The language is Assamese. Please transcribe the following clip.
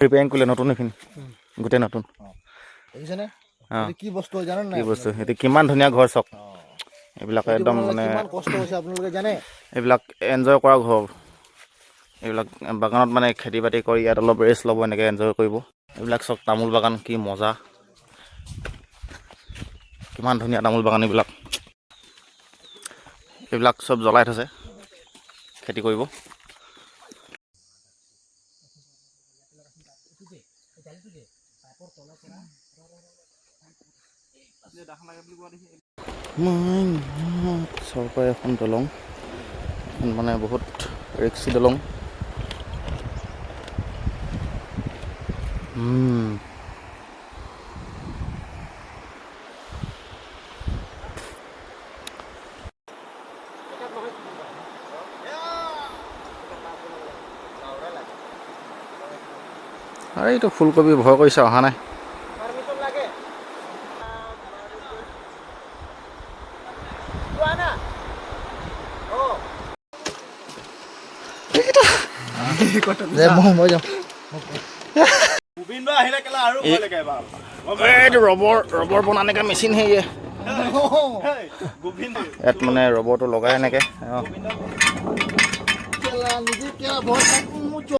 ৰিপেয়াৰিং কৰিলে নতুন এইখিনি গোটেই নতুন দেখিছেনে কি বস্তু জানেন নাই কি বস্তু সেইটো কিমান ধুনীয়া ঘৰ চাওক এইবিলাক একদম মানে কিমান কষ্ট হৈছে আপোনালোকে জানে এইবিলাক এনজয় কৰা ঘৰ এইবিলাক বাগানত মানে খেতি বাতি কৰি ইয়াত অলপ ৰেষ্ট ল'ব এনেকৈ এনজয় কৰিব এইবিলাক চাওক তামোল বাগান কি মজা কিমান ধুনীয়া তামোল বাগান এইবিলাক চব জ্বলাই থৈছে খেতি কৰিব চৰকাৰী এখন দলং মানে বহুত ৰিক্সি দলং আৰু এইটো ফুলকবি ভয় কৰিছে অহা নাই মই যাম ৰবৰ বনা এনেকৈ মেচিন হেৰিয়ে ইয়াত মানে ৰবৰটো লগাই এনেকৈ